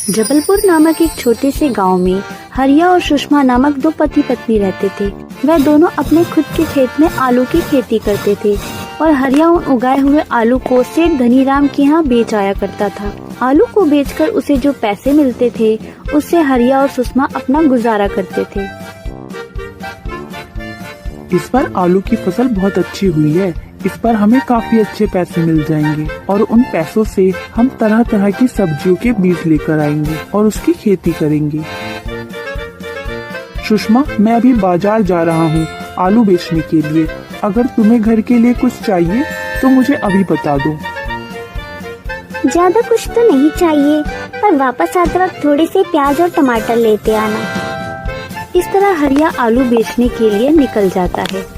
जबलपुर नामक एक छोटे से गांव में हरिया और सुषमा नामक दो पति पत्नी रहते थे। वह दोनों अपने खुद के खेत में आलू की खेती करते थे और हरिया उन उगाए हुए आलू को सेठ धनीराम के यहाँ बेच आया करता था। आलू को बेचकर उसे जो पैसे मिलते थे उससे हरिया और सुषमा अपना गुजारा करते थे। इस बार आलू की फसल बहुत अच्छी हुई है। इस बार हमें काफी अच्छे पैसे मिल जाएंगे और उन पैसों से हम तरह तरह की सब्जियों के बीज लेकर आएंगे और उसकी खेती करेंगे। सुषमा, मैं अभी बाजार जा रहा हूँ आलू बेचने के लिए। अगर तुम्हें घर के लिए कुछ चाहिए तो मुझे अभी बता दो। ज्यादा कुछ तो नहीं चाहिए, पर वापस आते वक्त थोड़े से प्याज और टमाटर लेते आना। इस तरह हरिया आलू बेचने के लिए निकल जाता है।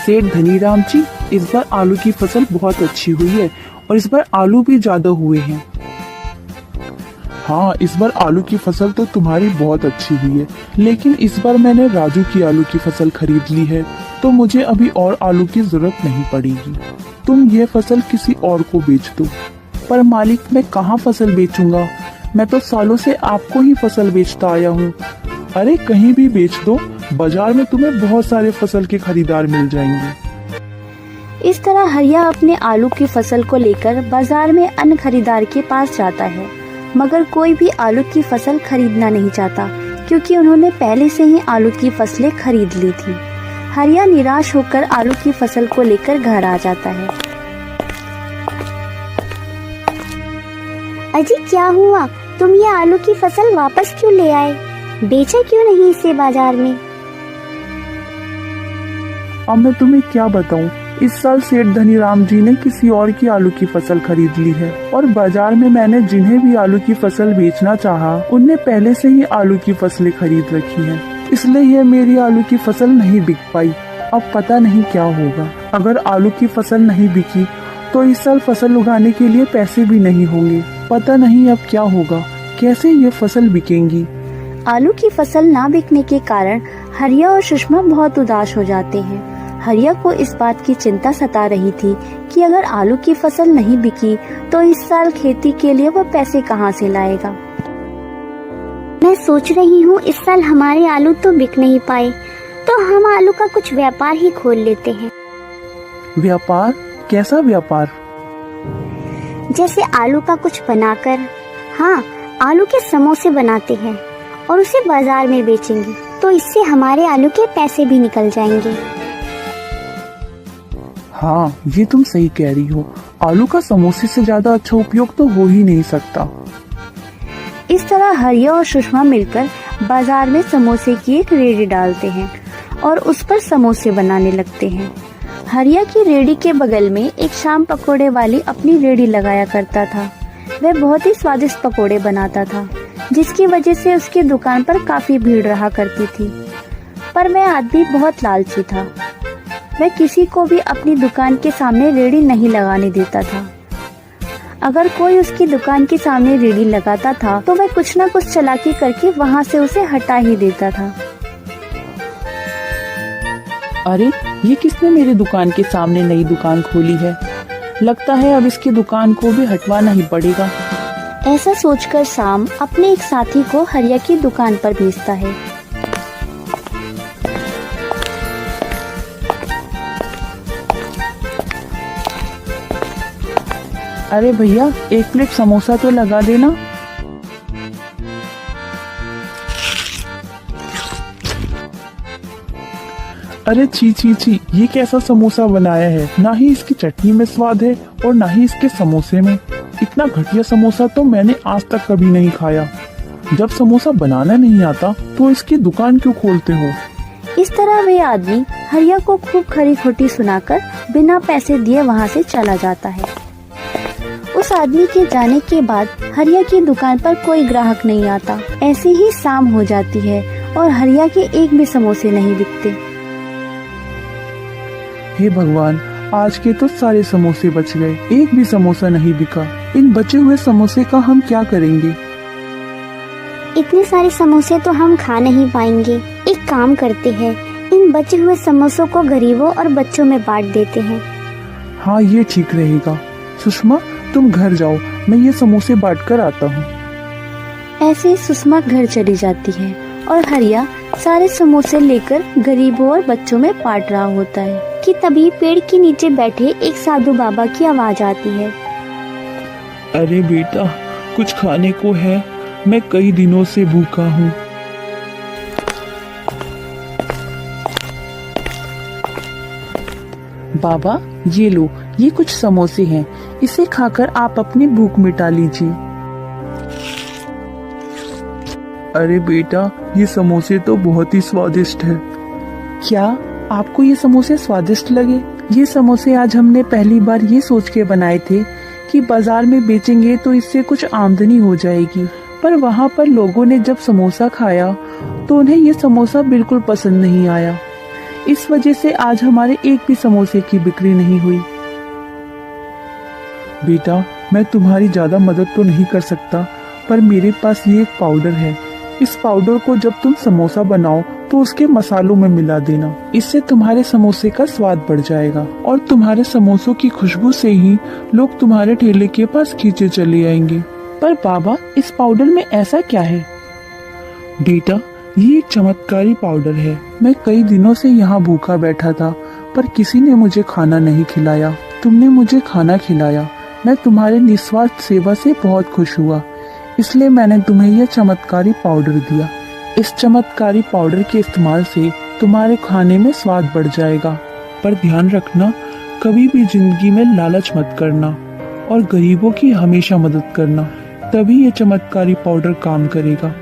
सेठ धनीराम जी, इस बार आलू की फसल बहुत अच्छी हुई है और इस बार आलू भी ज्यादा हुए हैं। हाँ, इस बार आलू की फसल तो तुम्हारी बहुत अच्छी हुई है, लेकिन इस बार मैंने राजू की आलू की फसल खरीद ली है, तो मुझे अभी और आलू की जरूरत नहीं पड़ेगी। तुम ये फसल किसी और को बेच दो। पर मालिक, मैं कहाँ फसल बेचूंगा? मैं तो सालों से आपको ही फसल बेचता आया हूँ। अरे कहीं भी बेच दो, बाजार में तुम्हें बहुत सारे फसल के खरीदार मिल जाएंगे। इस तरह हरिया अपने आलू की फसल को लेकर बाजार में अन्य खरीदार के पास जाता है, मगर कोई भी आलू की फसल खरीदना नहीं चाहता, क्योंकि उन्होंने पहले से ही आलू की फसलें खरीद ली थी। हरिया निराश होकर आलू की फसल को लेकर घर आ जाता है। अजी, क्या हुआ? तुम ये आलू की फसल वापस क्यों ले आए? बेचा क्यों नहीं इसे बाजार में? अब मैं तुम्हें क्या बताऊं, इस साल सेठ धनीराम जी ने किसी और की आलू की फसल खरीद ली है और बाजार में मैंने जिन्हें भी आलू की फसल बेचना चाहा, उनने पहले से ही आलू की फसलें खरीद रखी हैं। इसलिए ये मेरी आलू की फसल नहीं बिक पाई। अब पता नहीं क्या होगा। अगर आलू की फसल नहीं बिकी तो इस साल फसल उगाने के लिए पैसे भी नहीं होंगे। पता नहीं अब क्या होगा, कैसे ये फसल बिकेंगी। आलू की फसल ना बिकने के कारण हरिया और सुषमा बहुत उदास हो जाते हैं। हरिया को इस बात की चिंता सता रही थी कि अगर आलू की फसल नहीं बिकी तो इस साल खेती के लिए वो पैसे कहाँ से लाएगा। मैं सोच रही हूँ इस साल हमारे आलू तो बिक नहीं पाए, तो हम आलू का कुछ व्यापार ही खोल लेते हैं। व्यापार? कैसा व्यापार? जैसे आलू का कुछ बनाकर, हाँ, आलू के समोसे बनाते हैं और उसे बाजार में बेचेंगे, तो इससे हमारे आलू के पैसे भी निकल जाएंगे। हाँ, ये तुम सही कह रही हो। आलू का समोसे से ज्यादा अच्छा उपयोग तो हो ही नहीं सकता। इस तरह हरिया और सुषमा मिलकर बाजार में समोसे की एक रेडी डालते हैं और उस पर समोसे बनाने लगते हैं। हरिया की रेडी के बगल में एक शाम पकोड़े वाली अपनी रेडी लगाया करता था। वह बहुत ही स्वादिष्ट पकोड़े बनाता था, जिसकी वजह से उसकी दुकान पर काफी भीड़ रहा करती थी। पर वह आदमी बहुत लालची था। वह किसी को भी अपनी दुकान के सामने रेडी नहीं लगाने देता था। अगर कोई उसकी दुकान के सामने रेडी लगाता था तो वह कुछ न कुछ चालाकी करके वहाँ से उसे हटा ही देता था। अरे, ये किसने मेरी दुकान के सामने नई दुकान खोली है? लगता है अब इसकी दुकान को भी हटवाना ही पड़ेगा। ऐसा सोचकर शाम अपने एक साथी को हरिया की दुकान पर भेजता है। अरे भैया, एक प्लेट समोसा तो लगा देना। अरे छी छी छी, ये कैसा समोसा बनाया है? ना ही इसकी चटनी में स्वाद है और ना ही इसके समोसे में। इतना घटिया समोसा तो मैंने आज तक कभी नहीं खाया। जब समोसा बनाना नहीं आता तो इसकी दुकान क्यों खोलते हो? इस तरह वे आदमी हरिया को खूब खरी खोटी सुनाकर बिना पैसे दिए वहाँ से चला जाता है। उस आदमी के जाने के बाद हरिया की दुकान पर कोई ग्राहक नहीं आता। ऐसे ही शाम हो जाती है और हरिया के एक भी समोसे नहीं बिकते। हे भगवान, आज के तो सारे समोसे बच गए, एक भी समोसा नहीं बिका। इन बचे हुए समोसे का हम क्या करेंगे? इतने सारे समोसे तो हम खा नहीं पाएंगे। एक काम करते हैं, इन इन बचे हुए समोसों को गरीबों और बच्चों में बांट देते हैं। हाँ, ये ठीक रहेगा। सुषमा, तुम घर जाओ, मैं ये समोसे बांट कर आता हूँ। ऐसे ही सुषमा घर चली जाती है और हरिया सारे समोसे लेकर गरीबों और बच्चों में बांट रहा होता है कि तभी पेड़ के नीचे बैठे एक साधु बाबा की आवाज आती है। अरे बेटा, कुछ खाने को है? मैं कई दिनों से भूखा हूँ। बाबा, ये लो, ये कुछ समोसे हैं, इसे खाकर आप अपनी भूख मिटा लीजिए। अरे बेटा, ये समोसे तो बहुत ही स्वादिष्ट है। क्या आपको ये समोसे स्वादिष्ट लगे? ये समोसे आज हमने पहली बार ये सोच के बनाए थे कि बाजार में बेचेंगे तो इससे कुछ आमदनी हो जाएगी, पर वहाँ पर लोगों ने जब समोसा खाया तो उन्हें ये समोसा बिल्कुल पसंद नहीं आया। इस वजह से आज हमारे एक भी समोसे की बिक्री नहीं हुई। बेटा, मैं तुम्हारी ज्यादा मदद तो नहीं कर सकता, पर मेरे पास ये एक पाउडर है। इस पाउडर को जब तुम समोसा बनाओ तो उसके मसालों में मिला देना। इससे तुम्हारे समोसे का स्वाद बढ़ जाएगा और तुम्हारे समोसों की खुशबू से ही लोग तुम्हारे ठेले के पास खींचे चले आएंगे। पर बाबा, इस पाउडर में ऐसा क्या है? बेटा, ये एक चमत्कारी पाउडर है। मैं कई दिनों से यहाँ भूखा बैठा था, पर किसी ने मुझे खाना नहीं खिलाया। तुमने मुझे खाना खिलाया। मैं तुम्हारे निस्वार्थ सेवा से बहुत खुश हुआ, इसलिए मैंने तुम्हें यह चमत्कारी पाउडर दिया। इस चमत्कारी पाउडर के इस्तेमाल से तुम्हारे खाने में स्वाद बढ़ जाएगा। पर ध्यान रखना, कभी भी जिंदगी में लालच मत करना और गरीबों की हमेशा मदद करना, तभी ये चमत्कारी पाउडर काम करेगा।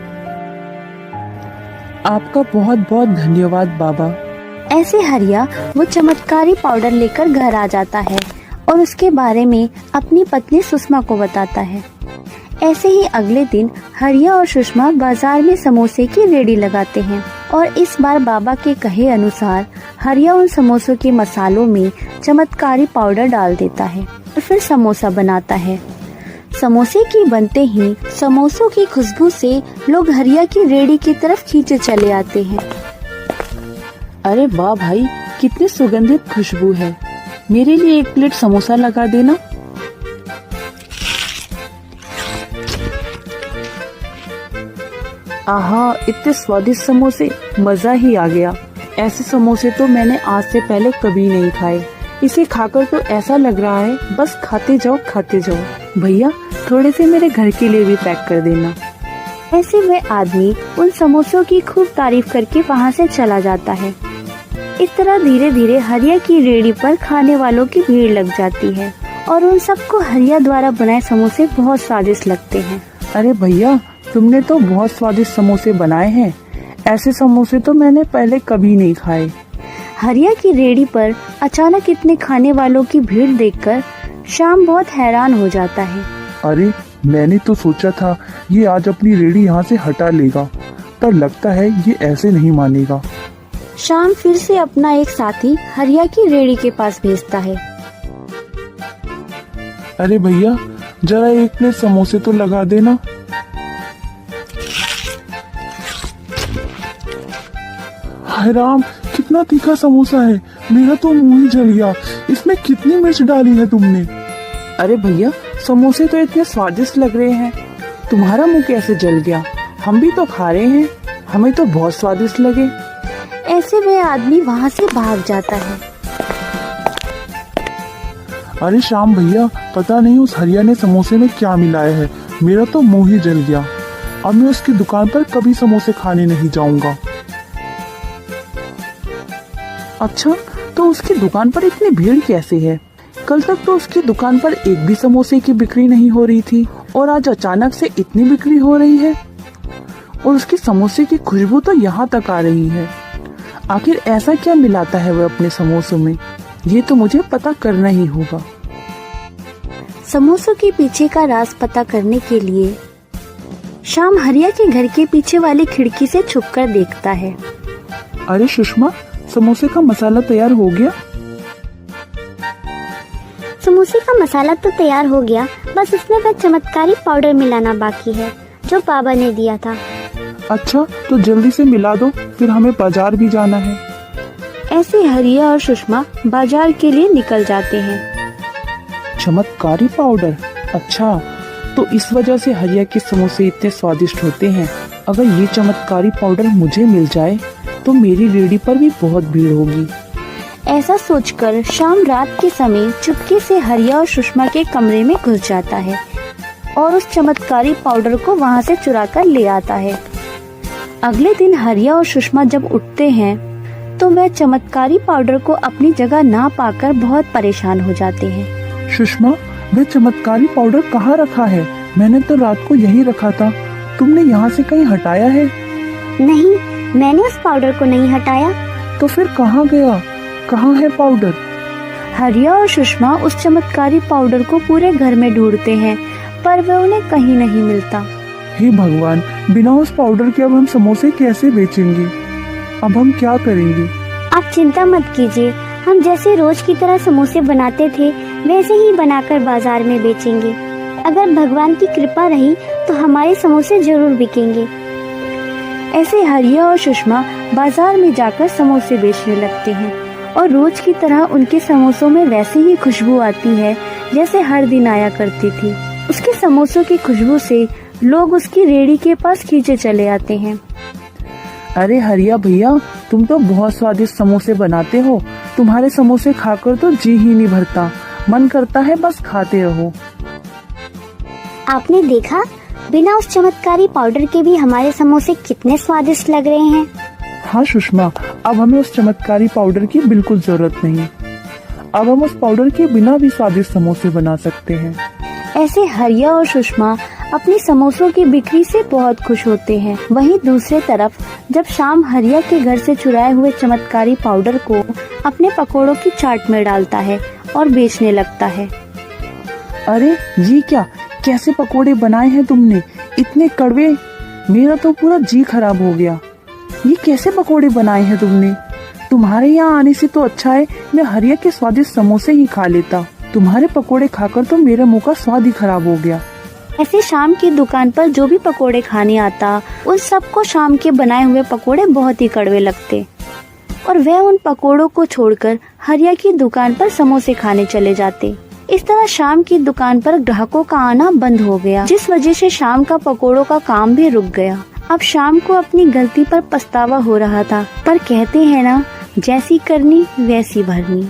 आपका बहुत बहुत धन्यवाद बाबा। ऐसे हरिया वो चमत्कारी पाउडर लेकर घर आ जाता है और उसके बारे में अपनी पत्नी सुषमा को बताता है। ऐसे ही अगले दिन हरिया और सुषमा बाजार में समोसे की रेडी लगाते हैं और इस बार बाबा के कहे अनुसार हरिया उन समोसों के मसालों में चमत्कारी पाउडर डाल देता है और फिर समोसा बनाता है। समोसे की बनते ही समोसों की खुशबू से लोग हरिया की रेडी की तरफ खींचे चले आते हैं। अरे वाह भाई, कितनी सुगंधित खुशबू है। मेरे लिए एक प्लेट समोसा लगा देना। आहा, इतने स्वादिष्ट समोसे, मजा ही आ गया। ऐसे समोसे तो मैंने आज से पहले कभी नहीं खाए। इसे खाकर तो ऐसा लग रहा है बस खाते जाओ खाते जाओ। भैया, थोड़े से मेरे घर के लिए भी पैक कर देना। ऐसे वह आदमी उन समोसों की खूब तारीफ करके वहाँ से चला जाता है। इस तरह धीरे धीरे हरिया की रेडी पर खाने वालों की भीड़ लग जाती है और उन सबको हरिया द्वारा बनाए समोसे बहुत स्वादिष्ट लगते हैं। अरे भैया, तुमने तो बहुत स्वादिष्ट समोसे बनाए हैं। ऐसे समोसे तो मैंने पहले कभी नहीं खाए। हरिया की रेडी पर अचानक इतने खाने वालों की भीड़ देखकर श्याम बहुत हैरान हो जाता है। अरे, मैंने तो सोचा था ये आज अपनी रेडी यहाँ से हटा लेगा, पर लगता है ये ऐसे नहीं मानेगा। श्याम फिर से अपना एक साथी हरिया की रेडी के पास भेजता है। अरे भैया, जरा एक प्लेट समोसे तो लगा देना। हाय राम, कितना तीखा समोसा है, मेरा तो मुंह ही जल गया। इसमें कितनी मिर्च डाली है तुमने? अरे भैया, समोसे तो इतने स्वादिष्ट लग रहे हैं, तुम्हारा मुंह कैसे जल गया? हम भी तो खा रहे हैं, हमें तो बहुत स्वादिष्ट लगे। ऐसे वह आदमी वहाँ से भाग जाता है। अरे श्याम भैया, पता नहीं उस हरिया ने समोसे में क्या मिलाया है, मेरा तो मुंह ही जल गया। अब मैं उसकी दुकान पर कभी समोसे खाने नहीं जाऊंगा। अच्छा, तो उसकी दुकान पर इतनी भीड़ कैसे है? कल तक तो उसकी दुकान पर एक भी समोसे की बिक्री नहीं हो रही थी और आज अचानक से इतनी बिक्री हो रही है और उसके समोसे की खुशबू तो यहाँ तक आ रही है। आखिर ऐसा क्या मिलाता है वह अपने समोसों में? ये तो मुझे पता करना ही होगा। समोसों के पीछे का राज पता करने के लिए श्याम हरिया के घर के पीछे वाली खिड़की से छुपकर देखता है। अरे सुषमा, समोसे का मसाला तैयार हो गया? समोसे का मसाला तो तैयार हो गया, बस इसमें वह चमत्कारी पाउडर मिलाना बाकी है जो बाबा ने दिया था। अच्छा, तो जल्दी से मिला दो, फिर हमें बाजार भी जाना है। ऐसे हरिया और सुषमा बाजार के लिए निकल जाते हैं। चमत्कारी पाउडर, अच्छा तो इस वजह से हरिया के समोसे इतने स्वादिष्ट होते हैं। अगर ये चमत्कारी पाउडर मुझे मिल जाए तो मेरी रेहड़ी पर भी बहुत भीड़ होगी। ऐसा सोचकर शाम रात के समय चुपके से हरिया और सुषमा के कमरे में घुस जाता है और उस चमत्कारी पाउडर को वहां से चुरा कर ले आता है। अगले दिन हरिया और सुषमा जब उठते हैं तो वह चमत्कारी पाउडर को अपनी जगह ना पाकर बहुत परेशान हो जाते हैं। सुषमा, वह चमत्कारी पाउडर कहाँ रखा है? मैंने तो रात को यही रखा था। तुमने यहाँ से कहीं हटाया है? नहीं, मैंने उस पाउडर को नहीं हटाया। तो फिर कहाँ गया? कहाँ है पाउडर? हरिया और सुषमा उस चमत्कारी पाउडर को पूरे घर में ढूंढते हैं पर वह उन्हें कहीं नहीं मिलता। हे भगवान, बिना उस पाउडर के अब हम समोसे कैसे बेचेंगे? अब हम क्या करेंगे? आप चिंता मत कीजिए, हम जैसे रोज की तरह समोसे बनाते थे वैसे ही बनाकर बाजार में बेचेंगे। अगर भगवान की कृपा रही तो हमारे समोसे जरूर बिकेंगे। ऐसे हरिया और सुषमा बाजार में जाकर समोसे बेचने लगते हैं और रोज की तरह उनके समोसों में वैसे ही खुशबू आती है जैसे हर दिन आया करती थी। उसके समोसों की खुशबू से लोग उसकी रेहड़ी के पास खींचे चले आते हैं। अरे हरिया भैया, तुम तो बहुत स्वादिष्ट समोसे बनाते हो। तुम्हारे समोसे खाकर तो जी ही नहीं भरता, मन करता है बस खाते रहो। आपने देखा, बिना उस चमत्कारी पाउडर के भी हमारे समोसे कितने स्वादिष्ट लग रहे हैं। हाँ सुषमा, अब हमें उस चमत्कारी पाउडर की बिल्कुल जरूरत नहीं। अब हम उस पाउडर के बिना भी स्वादिष्ट समोसे बना सकते हैं। ऐसे हरिया और सुषमा अपने समोसों की बिक्री से बहुत खुश होते हैं। वहीं दूसरे तरफ जब शाम हरिया के घर से चुराए हुए चमत्कारी पाउडर को अपने पकोड़ों की चाट में डालता है और बेचने लगता है। अरे ये क्या, कैसे पकोड़े बनाए हैं तुमने? इतने कड़वे, मेरा तो पूरा जी खराब हो गया। ये कैसे पकोड़े बनाए हैं तुमने? तुम्हारे यहाँ आने से तो अच्छा है मैं हरिया के स्वादिष्ट समोसे ही खा लेता। तुम्हारे पकोड़े खाकर तो मेरे मुंह का स्वाद ही खराब हो गया। ऐसे शाम की दुकान पर जो भी पकोड़े खाने आता उन सबको शाम के बनाए हुए पकोड़े बहुत ही कड़वे लगते और वह उन पकोड़ों को छोड़कर हरिया की दुकान पर समोसे खाने चले जाते। इस तरह शाम की दुकान पर ग्राहकों का आना बंद हो गया, जिस वजह से शाम का पकोड़ों का काम भी रुक गया। अब शाम को अपनी गलती पर पछतावा हो रहा था, पर कहते हैं ना, जैसी करनी वैसी भरनी।